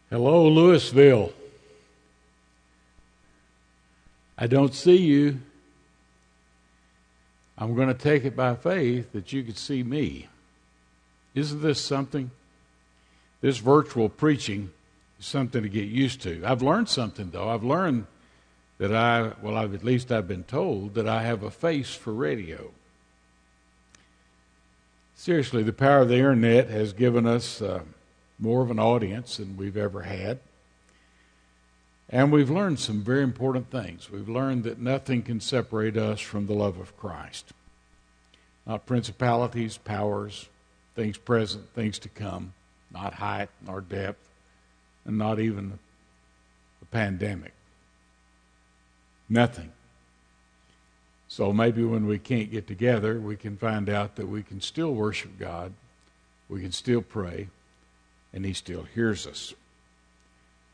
Hello, Louisville. I don't see you. I'm going to take it by faith that you could see me. Isn't this something? This virtual preaching is something to get used to. I've learned something, though. I've learned that I've been told that I have a face for radio. Seriously, the power of the internet has given us more of an audience than we've ever had. And we've learned some very important things. We've learned that nothing can separate us from the love of Christ. Not principalities, powers, things present, things to come, not height nor depth, and not even the pandemic. Nothing. So maybe when we can't get together, we can find out that we can still worship God, we can still pray, and He still hears us.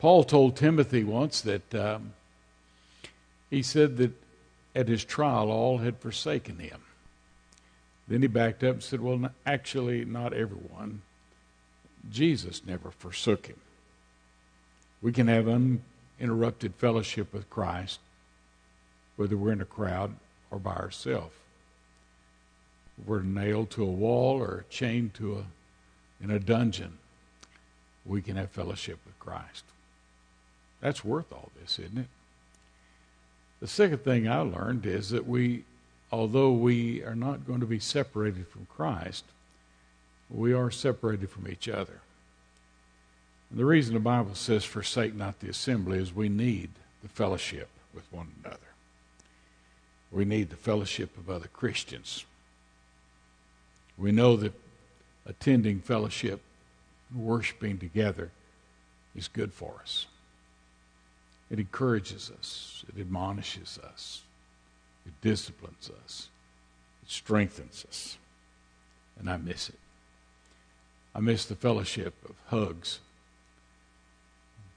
Paul told Timothy once that he said that at his trial all had forsaken him. Then he backed up and said, well, actually, not everyone. Jesus never forsook him. We can have uninterrupted fellowship with Christ, whether we're in a crowd or by ourselves. We're nailed to a wall or chained in a dungeon. We can have fellowship with Christ. That's worth all this, isn't it? The second thing I learned is that although we are not going to be separated from Christ, we are separated from each other. And the reason the Bible says, forsake not the assembly, is we need the fellowship with one another. We need the fellowship of other Christians. We know that attending fellowship, worshiping together, is good for us. It encourages us. It admonishes us. It disciplines us. It strengthens us. And I miss it. I miss the fellowship of hugs,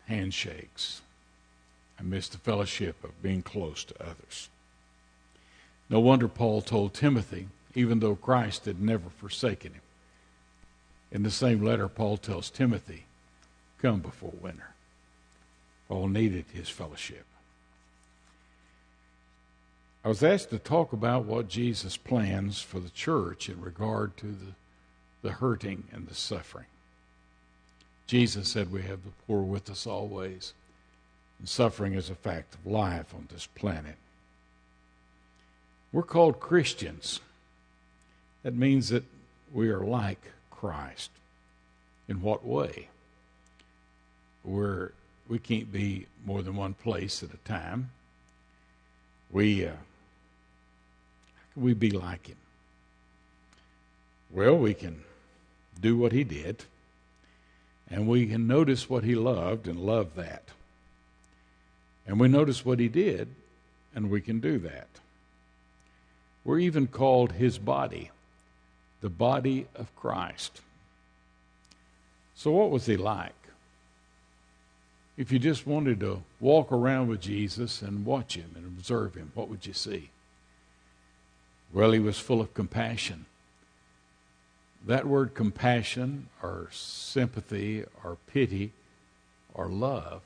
handshakes. I miss the fellowship of being close to others. No wonder Paul told Timothy, even though Christ had never forsaken him. In the same letter, Paul tells Timothy, come before winter. Paul needed his fellowship. I was asked to talk about what Jesus plans for the church in regard to the hurting and the suffering. Jesus said we have the poor with us always, and suffering is a fact of life on this planet. We're called Christians. That means that we are like Christ. In what way? We can't be more than one place at a time. How can we be like Him? Well, we can do what He did, and we can notice what He loved and love that. And we notice what He did, and we can do that. We're even called His body, the body of Christ. So what was He like? If you just wanted to walk around with Jesus and watch Him and observe Him, what would you see? Well, He was full of compassion. That word compassion or sympathy or pity or love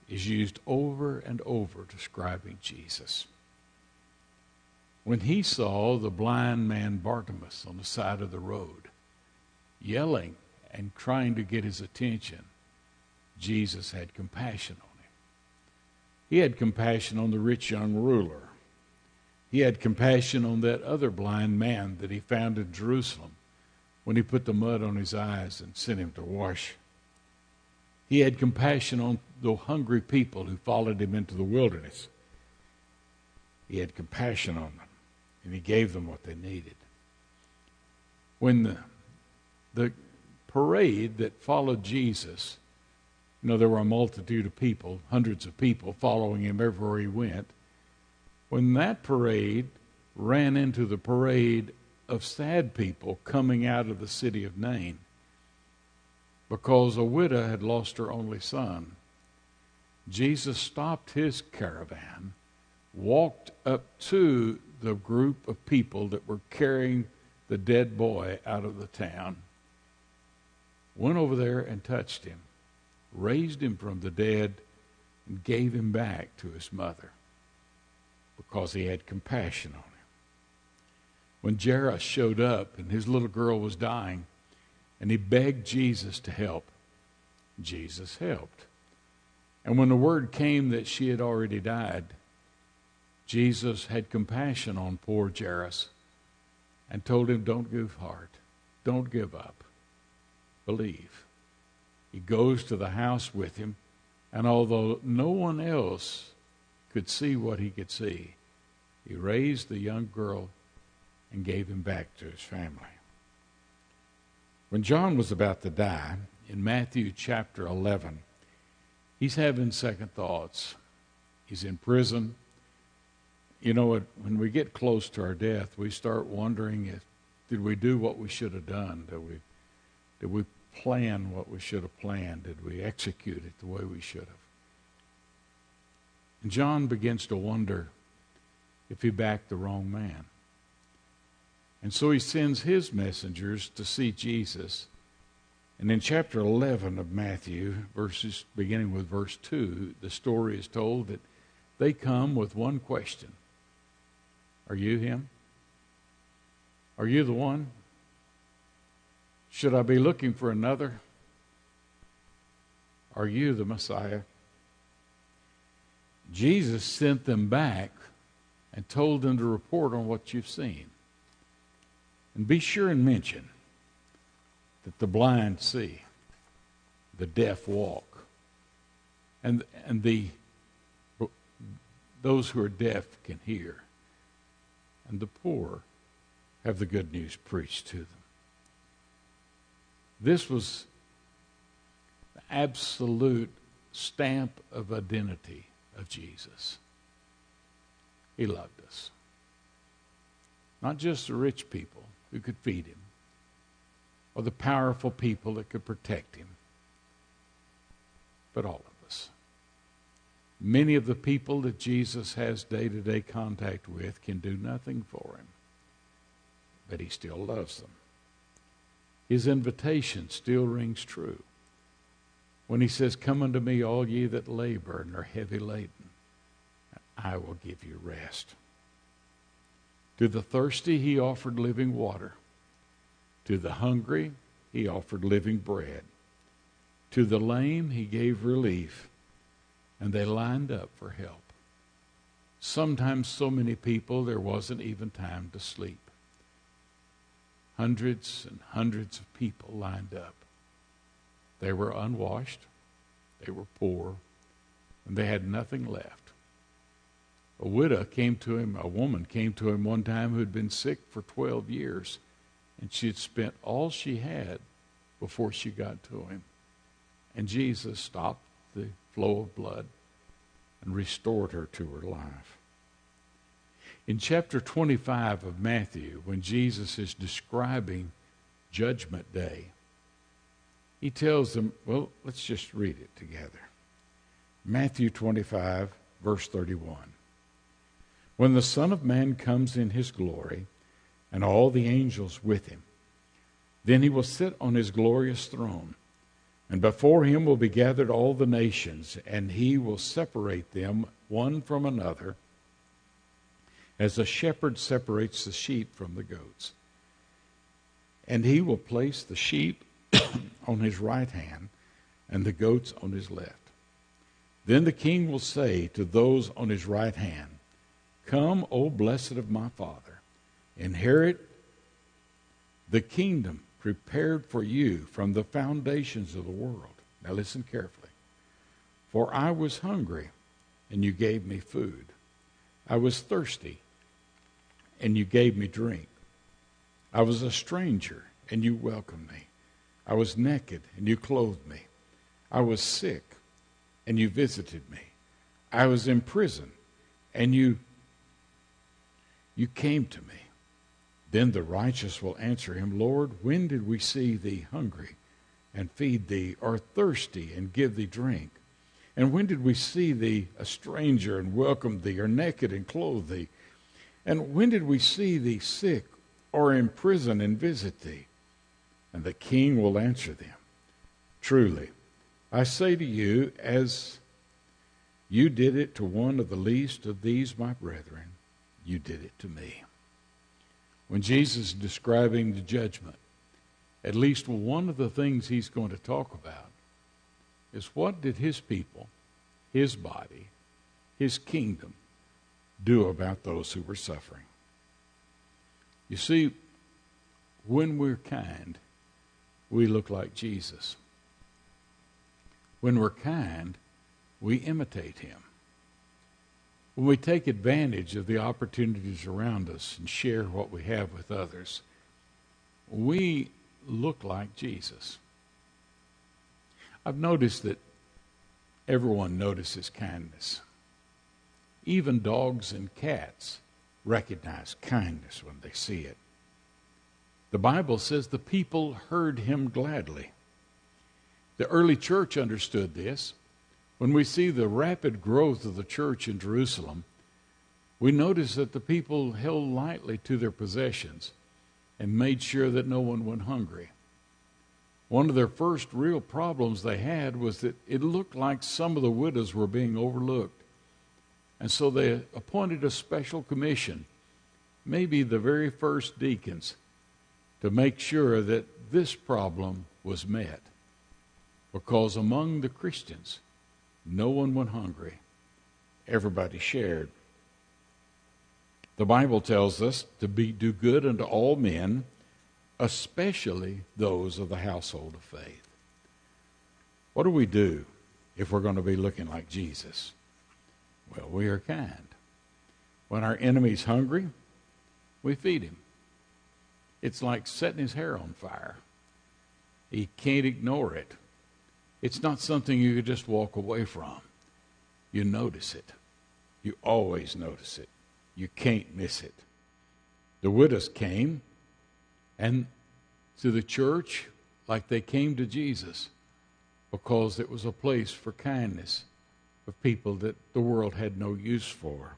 is used over and over describing Jesus. When He saw the blind man Bartimaeus on the side of the road, yelling and trying to get his attention, Jesus had compassion on him. He had compassion on the rich young ruler. He had compassion on that other blind man that He found in Jerusalem when He put the mud on his eyes and sent him to wash. He had compassion on the hungry people who followed Him into the wilderness. He had compassion on them, and He gave them what they needed. When the parade that followed Jesus, there were a multitude of people, hundreds of people following Him everywhere He went. When that parade ran into the parade of sad people coming out of the city of Nain, because a widow had lost her only son, Jesus stopped His caravan, walked up to the group of people that were carrying the dead boy out of the town, went over there and touched him, raised him from the dead, and gave him back to his mother because he had compassion on him. When Jairus showed up and his little girl was dying, and he begged Jesus to help, Jesus helped. And when the word came that she had already died, Jesus had compassion on poor Jairus and told him, don't give heart, don't give up, believe. He goes to the house with him, and although no one else could see what he could see, he raised the young girl and gave him back to his family. When John was about to die, in Matthew chapter 11, he's having second thoughts. He's in prison. You know, when we get close to our death, we start wondering, did we do what we should have done? Did we plan what we should have planned? Did we execute it the way we should have? And John begins to wonder if he backed the wrong man. And so he sends his messengers to see Jesus. And in chapter 11 of Matthew, beginning with verse 2, the story is told that they come with one question. Are you him? Are you the one? Should I be looking for another? Are you the Messiah? Jesus sent them back and told them to report on what you've seen. And be sure and mention that the blind see, the deaf walk, and those who are deaf can hear, and the poor have the good news preached to them. This was the absolute stamp of identity of Jesus. He loved us. Not just the rich people who could feed him, or the powerful people that could protect him, but all of us. Many of the people that Jesus has day-to-day contact with can do nothing for him, but he still loves them. His invitation still rings true when he says, "Come unto me, all ye that labor and are heavy laden, and I will give you rest." To the thirsty, he offered living water. To the hungry, he offered living bread. To the lame, he gave relief, and they lined up for help. Sometimes so many people, there wasn't even time to sleep. Hundreds and hundreds of people lined up. They were unwashed, they were poor, and they had nothing left. A woman came to him one time who had been sick for 12 years, and she had spent all she had before she got to him. And Jesus stopped the flow of blood and restored her to her life. In chapter 25 of Matthew, when Jesus is describing Judgment Day, he tells them, well, let's just read it together. Matthew 25, verse 31. When the Son of Man comes in his glory, and all the angels with him, then he will sit on his glorious throne, and before him will be gathered all the nations, and he will separate them one from another, as a shepherd separates the sheep from the goats. And he will place the sheep on his right hand, and the goats on his left. Then the king will say to those on his right hand, "Come, O blessed of my Father, inherit the kingdom prepared for you from the foundations of the world." Now listen carefully. "For I was hungry, and you gave me food. I was thirsty, and you gave me drink. I was a stranger, and you welcomed me. I was naked, and you clothed me. I was sick, and you visited me. I was in prison, and you came to me." Then the righteous will answer him, "Lord, when did we see thee hungry and feed thee, or thirsty and give thee drink? And when did we see thee a stranger and welcome thee, or naked and clothe thee? And when did we see thee sick or in prison and visit thee?" And the king will answer them, "Truly, I say to you, as you did it to one of the least of these my brethren, you did it to me. When Jesus is describing the judgment, at least one of the things he's going to talk about is what did his people, his body, his kingdom do about those who were suffering. You see, when we're kind, we look like Jesus. When we're kind, we imitate him. When we take advantage of the opportunities around us and share what we have with others, we look like Jesus. I've noticed that everyone notices kindness. Even dogs and cats recognize kindness when they see it. The Bible says the people heard him gladly. The early church understood this. When we see the rapid growth of the church in Jerusalem, we notice that the people held lightly to their possessions and made sure that no one went hungry. One of their first real problems they had was that it looked like some of the widows were being overlooked. And so they appointed a special commission, maybe the very first deacons, to make sure that this problem was met. Because among the Christians, no one went hungry. Everybody shared. The Bible tells us to do good unto all men, especially those of the household of faith. What do we do if we're going to be looking like Jesus? Well, we are kind. When our enemy's hungry, we feed him. It's like setting his hair on fire. He can't ignore it. It's not something you could just walk away from. You notice it. You always notice it. You can't miss it. The widows came and to the church like they came to Jesus because it was a place for kindness of people that the world had no use for.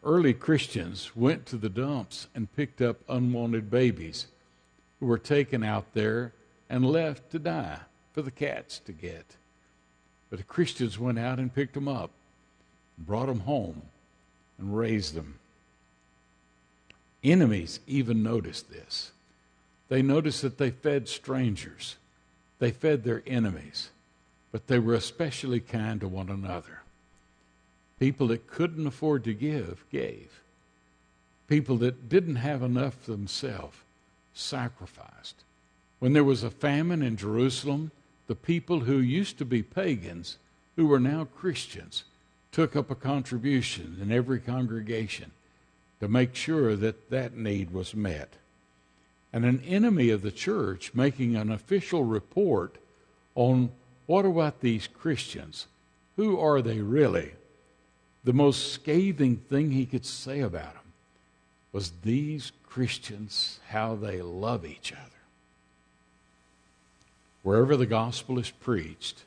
Early Christians went to the dumps and picked up unwanted babies who were taken out there and left to die for the cats to get. But the Christians went out and picked them up, brought them home, and raised them. Enemies even noticed this. They noticed that they fed strangers. They fed their enemies, but they were especially kind to one another. People that couldn't afford to give, gave. People that didn't have enough themselves, sacrificed. When there was a famine in Jerusalem, the people who used to be pagans, who were now Christians, took up a contribution in every congregation to make sure that that need was met. And an enemy of the church making an official report on what about these Christians? Who are they really? The most scathing thing he could say about them was these Christians, how they love each other. Wherever the gospel is preached,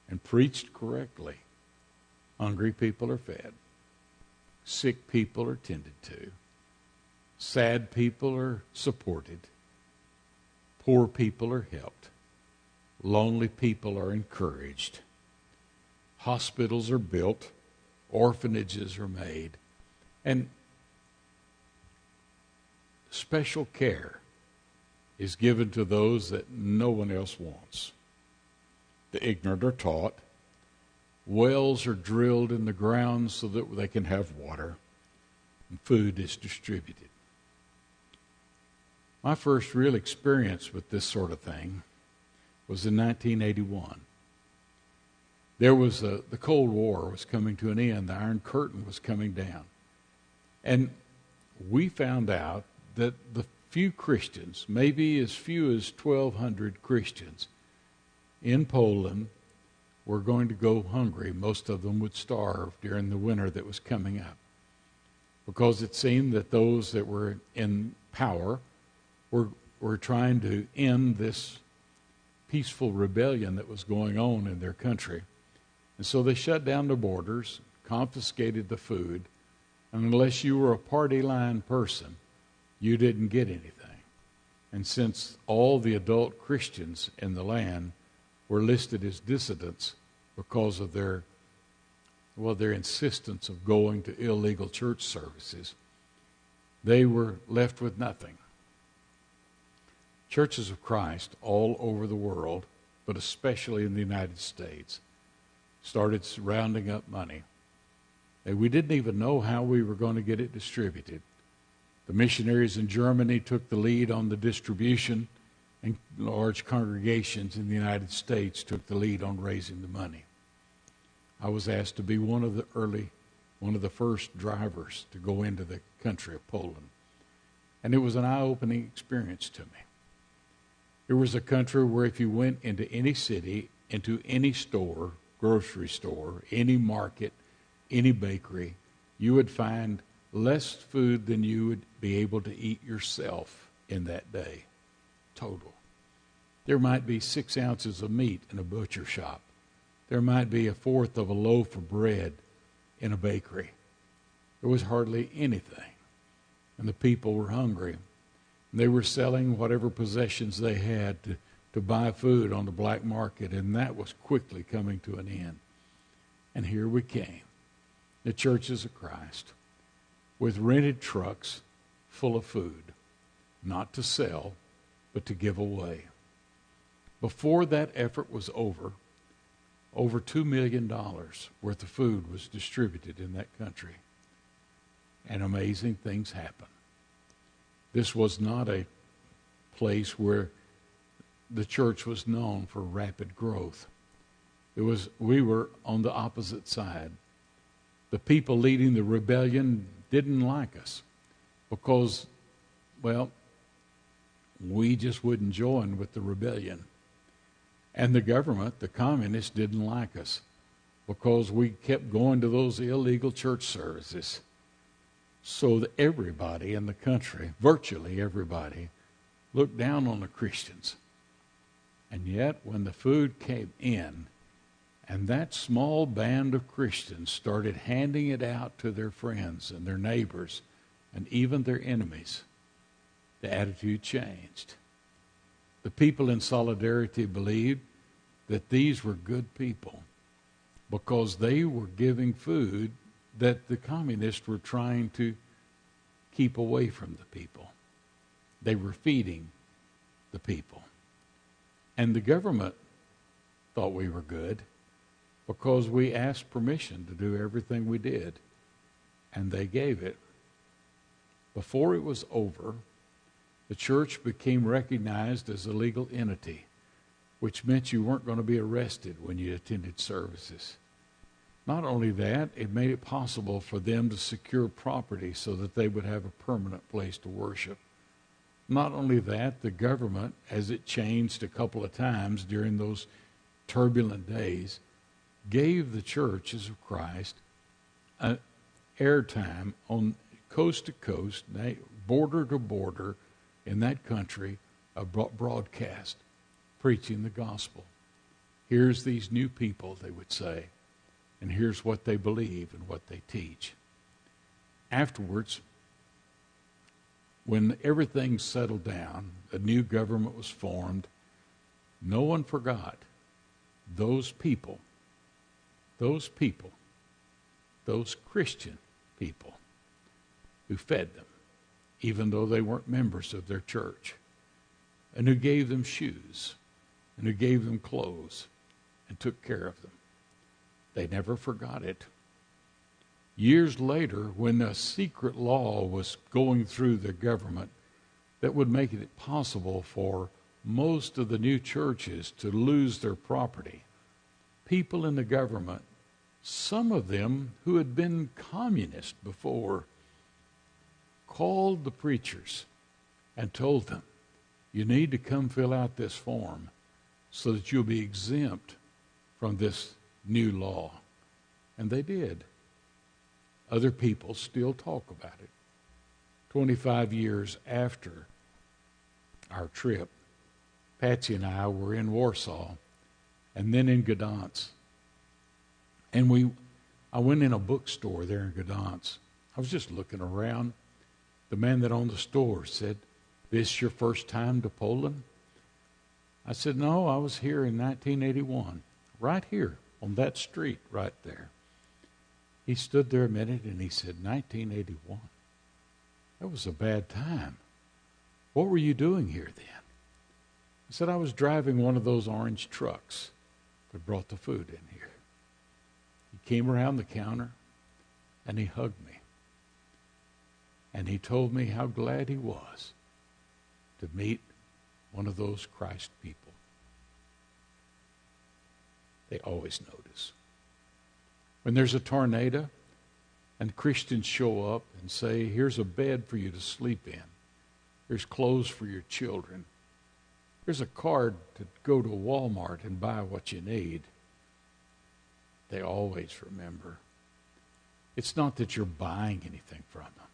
and preached correctly, hungry people are fed. Sick people are tended to. Sad people are supported. Poor people are helped. Lonely people are encouraged. Hospitals are built. Orphanages are made. And special care is given to those that no one else wants. The ignorant are taught. Wells are drilled in the ground so that they can have water. And food is distributed. My first real experience with this sort of thing was in 1981. There was the Cold War was coming to an end. The Iron Curtain was coming down. And we found out that the few Christians, maybe as few as 1,200 Christians in Poland, were going to go hungry. Most of them would starve during the winter that was coming up, because it seemed that those that were in power were trying to end this peaceful rebellion that was going on in their country. And so they shut down the borders, confiscated the food, and unless you were a party line person, you didn't get anything. And since all the adult Christians in the land were listed as dissidents because of their insistence of going to illegal church services. They were left with nothing. Churches of Christ all over the world, but especially in the United States, started rounding up money. And we didn't even know how we were going to get it distributed. The missionaries in Germany took the lead on the distribution, and large congregations in the United States took the lead on raising the money. I was asked to be one of the first drivers to go into the country of Poland. And it was an eye-opening experience to me. It was a country where if you went into any city, into any store, grocery store, any market, any bakery, you would find less food than you would be able to eat yourself in that day, total. There might be 6 ounces of meat in a butcher shop. There might be 1/4 of a loaf of bread in a bakery. There was hardly anything. And the people were hungry. And they were selling whatever possessions they had to buy food on the black market, and that was quickly coming to an end. And here we came, the churches of Christ, with rented trucks full of food, not to sell, but to give away. Before that effort was over $2 million worth of food was distributed in that country. And amazing things happened. This was not a place where the church was known for rapid growth. We were on the opposite side. The people leading the rebellion didn't like us because, well, we just wouldn't join with the rebellion. And the government, the communists, didn't like us because we kept going to those illegal church services. So that everybody in the country, virtually everybody, looked down on the Christians. And yet, when the food came in, and that small band of Christians started handing it out to their friends and their neighbors and even their enemies, the attitude changed. The people in Solidarity believed that these were good people because they were giving food that the communists were trying to keep away from the people. They were feeding the people. And the government thought we were good because we asked permission to do everything we did, and they gave it. Before it was over, the church became recognized as a legal entity, which meant you weren't going to be arrested when you attended services. Not only that, it made it possible for them to secure property so that they would have a permanent place to worship. Not only that, the government, as it changed a couple of times during those turbulent days, gave the churches of Christ an airtime on coast to coast, border to border in that country, a broadcast preaching the gospel. Here's these new people, they would say, and here's what they believe and what they teach. Afterwards, when everything settled down, a new government was formed, no one forgot those people, those Christian people who fed them, even though they weren't members of their church, and who gave them shoes, and who gave them clothes, and took care of them. They never forgot it. Years later, when a secret law was going through the government that would make it possible for most of the new churches to lose their property, people in the government, some of them who had been communist before, called the preachers and told them, you need to come fill out this form so that you'll be exempt from this new law. And they did. Other people still talk about it. 25 years after our trip, Patsy and I were in Warsaw and then in Gdansk. And I went in a bookstore there in Gdansk. I was just looking around. The man that owned the store said, "This your first time to Poland?" I said, no, I was here in 1981, right here on that street right there. He stood there a minute and he said, 1981? That was a bad time. What were you doing here then? I said, I was driving one of those orange trucks that brought the food in here. He came around the counter and he hugged me. And he told me how glad he was to meet one of those Christ people. They always notice. When there's a tornado and Christians show up and say, here's a bed for you to sleep in. Here's clothes for your children. Here's a card to go to Walmart and buy what you need. They always remember. It's not that you're buying anything from them.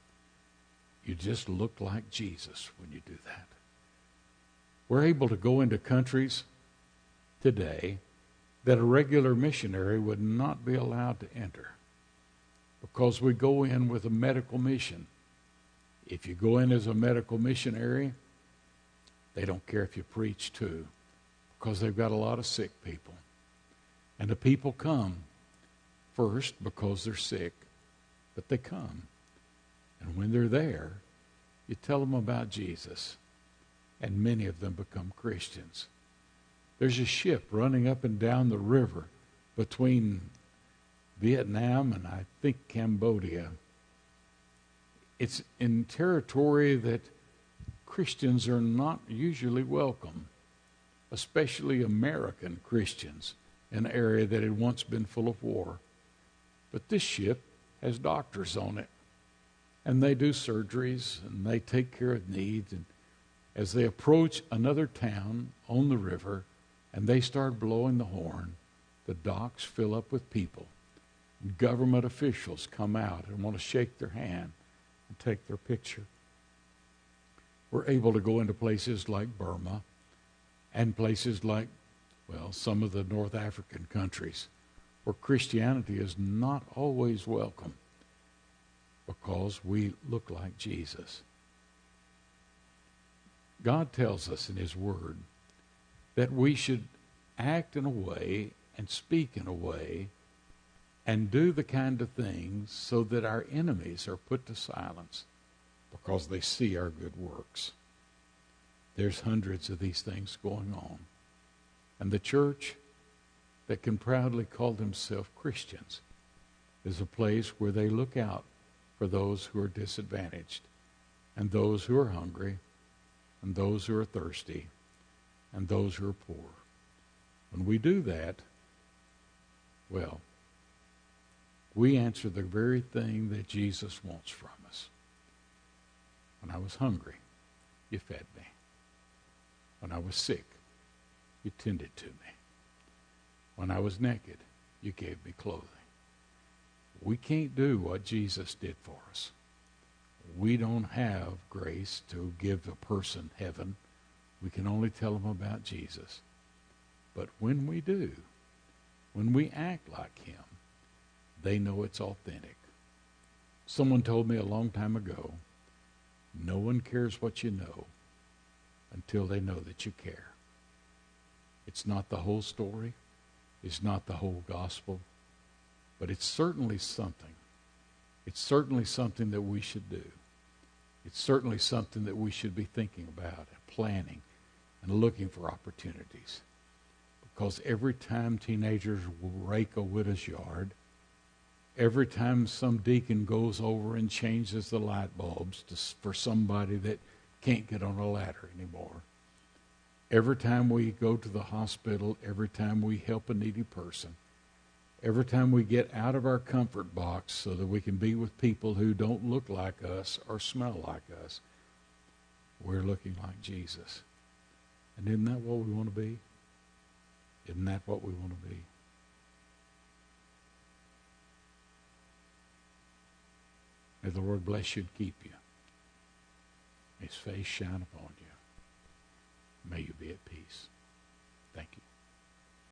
You just look like Jesus when you do that. We're able to go into countries today that a regular missionary would not be allowed to enter because we go in with a medical mission. If you go in as a medical missionary, they don't care if you preach too, because they've got a lot of sick people. And the people come first because they're sick, but they come. And when they're there, you tell them about Jesus, and many of them become Christians. There's a ship running up and down the river between Vietnam and I think Cambodia. It's in territory that Christians are not usually welcome, especially American Christians, in an area that had once been full of war. But this ship has doctors on it, and they do surgeries, and they take care of needs. And as they approach another town on the river, and they start blowing the horn, the docks fill up with people. Government officials come out and want to shake their hand and take their picture. We're able to go into places like Burma and places like, well, some of the North African countries where Christianity is not always welcome because we look like Jesus. God tells us in His Word that we should act in a way and speak in a way and do the kind of things so that our enemies are put to silence because they see our good works. There's hundreds of these things going on. And the church that can proudly call themselves Christians is a place where they look out for those who are disadvantaged and those who are hungry and those who are thirsty and those who are poor. When we do that, well, we answer the very thing that Jesus wants from us. When I was hungry, you fed me. When I was sick, you tended to me. When I was naked, you gave me clothing. We can't do what Jesus did for us. We don't have grace to give a person heaven. We can only tell them about Jesus. But when we do, when we act like Him, they know it's authentic. Someone told me a long time ago, no one cares what you know until they know that you care. It's not the whole story. It's not the whole gospel. But it's certainly something. It's certainly something that we should do. It's certainly something that we should be thinking about and planning and looking for opportunities. Because every time teenagers rake a widow's yard, every time some deacon goes over and changes the light bulbs for somebody that can't get on a ladder anymore, every time we go to the hospital, every time we help a needy person, every time we get out of our comfort box so that we can be with people who don't look like us or smell like us, we're looking like Jesus. And isn't that what we want to be? Isn't that what we want to be? May the Lord bless you and keep you. May His face shine upon you. May you be at peace. Thank you.